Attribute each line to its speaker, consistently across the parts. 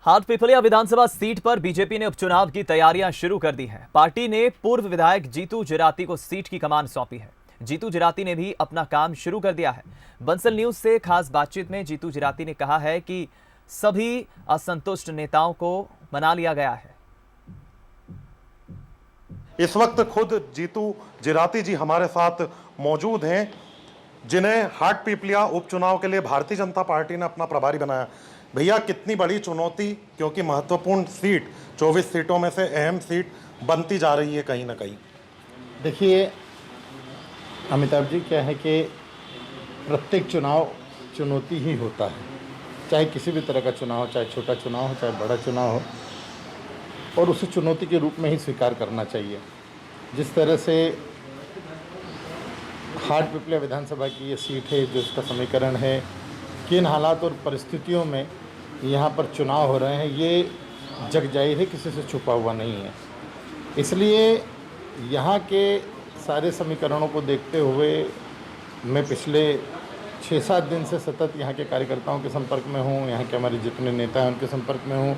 Speaker 1: हाटपिपलिया विधानसभा seat पर BJP ने उपचुनाव की तैयारियां शुरू कर दी हैं। पार्टी ने पूर्व विधायक जीतू जिराती को सीट की कमान सौंपी है। जीतू जिराती ने भी अपना काम शुरू कर दिया है। बंसल न्यूज से खास बातचीत में जीतू जिराती ने कहा है कि सभी असंतुष्ट नेताओं को मना लिया गया है।
Speaker 2: इस वक्त खुद जीतू जिराती जी हमारे साथ मौजूद हैं, जिन्हें हाटपिपलिया उपचुनाव के लिए भारतीय जनता पार्टी ने अपना प्रभारी बनाया। भैया, कितनी बड़ी चुनौती, क्योंकि महत्वपूर्ण सीट 24 सीटों में से अहम सीट बनती जा रही है कहीं ना कहीं।
Speaker 3: देखिए अमिताभ जी, क्या है कि प्रत्येक चुनाव चुनौती ही होता है, चाहे किसी भी तरह का चुनाव हो, चाहे छोटा चुनाव हो, चाहे बड़ा चुनाव हो, और उसे चुनौती के रूप में ही स्वीकार करना चाहिए। जिस तरह से हाटपिपलिया विधानसभा की ये सीट है, जो इसका समीकरण है, किन हालात और परिस्थितियों में यहाँ पर चुनाव हो रहे हैं, ये जग जाहिर है, किसी से छुपा हुआ नहीं है। इसलिए यहाँ के सारे समीकरणों को देखते हुए मैं पिछले 6-7 दिन से सतत यहाँ के कार्यकर्ताओं के संपर्क में हूँ, यहाँ के हमारे जितने नेता हैं उनके संपर्क में हूँ।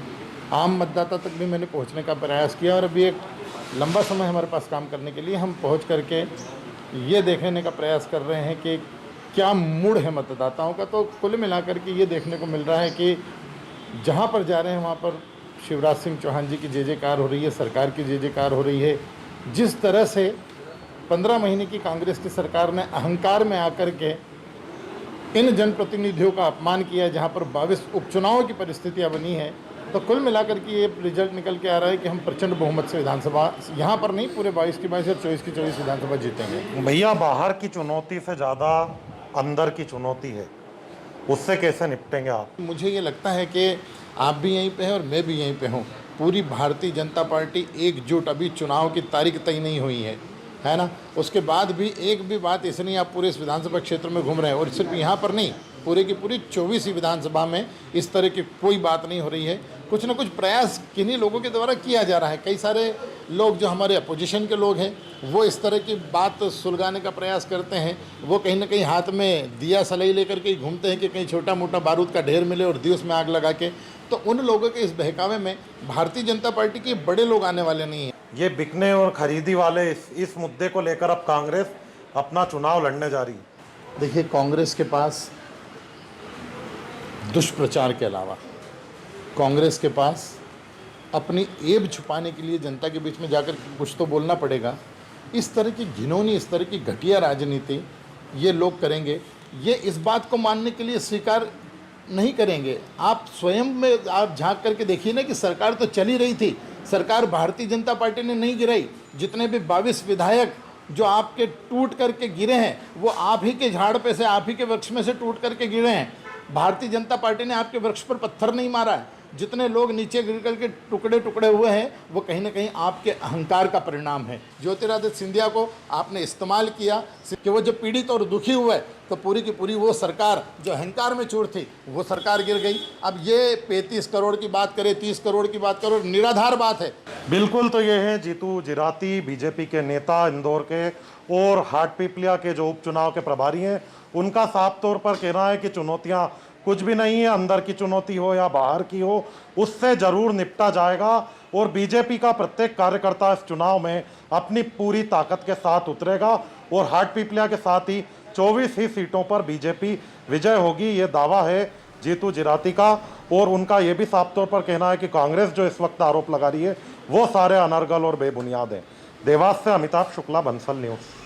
Speaker 3: आम मतदाता तक भी मैंने पहुँचने का प्रयास किया, और अभी एक लंबा समय हमारे पास काम करने के लिए हम पहुँच करके ये देखने का प्रयास कर रहे हैं कि क्या मूड है मतदाताओं का। तो कुल मिलाकर के ये देखने को मिल रहा है कि जहाँ पर जा रहे हैं वहाँ पर शिवराज सिंह चौहान जी की जय जयकार हो रही है, सरकार की जय जयकार हो रही है। जिस तरह से 15 महीने की कांग्रेस की सरकार ने अहंकार में आकर के इन जनप्रतिनिधियों का अपमान किया, जहाँ पर 22 उपचुनावों की परिस्थितियाँ बनी हैं, तो कुल मिलाकर के ये रिजल्ट निकल के आ रहा है कि हम प्रचंड बहुमत से विधानसभा यहाँ पर नहीं, पूरे 22 की 22 और 24 की 24 विधानसभा जीतेंगे।
Speaker 2: भैया, बाहर की चुनौती से ज़्यादा अंदर की चुनौती है, उससे कैसे निपटेंगे आप?
Speaker 3: मुझे ये लगता है कि आप भी यहीं पे हैं और मैं भी यहीं पे हूँ। पूरी भारतीय जनता पार्टी एकजुट, अभी चुनाव की तारीख तय नहीं हुई है ना। उसके बाद भी एक भी बात ऐसे नहीं, आप पूरे इस विधानसभा क्षेत्र में घूम रहे हैं, और सिर्फ यहाँ पर नहीं, पूरे की पूरी 24 विधानसभा में इस तरह की कोई बात नहीं हो रही है। कुछ ना कुछ प्रयास किन्हीं लोगों के द्वारा किया जा रहा है। कई सारे लोग जो हमारे अपोजिशन के लोग हैं, वो इस तरह की बात सुलगाने का प्रयास करते हैं। वो कहीं ना कहीं हाथ में दिया सलाई लेकर के घूमते हैं कि कहीं छोटा मोटा बारूद का ढेर मिले और दिवस में आग लगा के। तो उन लोगों के इस बहकावे में भारतीय जनता पार्टी के बड़े लोग आने वाले नहीं हैं।
Speaker 2: ये बिकने और खरीदी वाले इस मुद्दे को लेकर अब कांग्रेस अपना चुनाव लड़ने जा रही है।
Speaker 3: देखिए, कांग्रेस के पास दुष्प्रचार के अलावा कांग्रेस के पास अपनी ऐब छुपाने के लिए जनता के बीच में जाकर कुछ तो बोलना पड़ेगा। इस तरह की घिनौनी, इस तरह की घटिया राजनीति ये लोग करेंगे, ये इस बात को मानने के लिए स्वीकार नहीं करेंगे। आप स्वयं में आप झांक करके देखिए ना कि सरकार तो चली रही थी, सरकार भारतीय जनता पार्टी ने नहीं गिराई। जितने भी 22 विधायक जो आपके टूट करके गिरे हैं, वो आप ही के झाड़ पे से, आप ही के वृक्ष में से टूट करके गिरे हैं। भारतीय जनता पार्टी ने आपके वृक्ष पर पत्थर नहीं मारा है। जितने लोग नीचे गिर करके टुकड़े टुकड़े हुए हैं, वो कहीं ना कहीं आपके अहंकार का परिणाम है। ज्योतिरादित्य सिंधिया को आपने इस्तेमाल किया कि वो जो पीड़ित और दुखी हुए, तो पूरी की पूरी वो सरकार जो अहंकार में चूर थी, वो सरकार गिर गई। अब ये 35 करोड़ की बात करे, 30 करोड़ की बात करो, निराधार बात है।
Speaker 2: बिल्कुल। तो ये हैं जीतू जिराती, बीजेपी के नेता इंदौर के, और हाटपिपलिया के जो उपचुनाव के प्रभारी हैं। उनका साफ तौर पर कहना है कि चुनौतियां कुछ भी नहीं है, अंदर की चुनौती हो या बाहर की हो, उससे जरूर निपटा जाएगा। और बीजेपी का प्रत्येक कार्यकर्ता इस चुनाव में अपनी पूरी ताकत के साथ उतरेगा, और हाटपिपलिया के साथ ही 24 ही सीटों पर बीजेपी विजय होगी, ये दावा है जीतू जिराती का। और उनका ये भी साफ तौर पर कहना है कि कांग्रेस जो इस वक्त आरोप लगा रही है, वो सारे अनर्गल और बेबुनियाद हैं। देवास से अमिताभ शुक्ला, बंसल न्यूज़।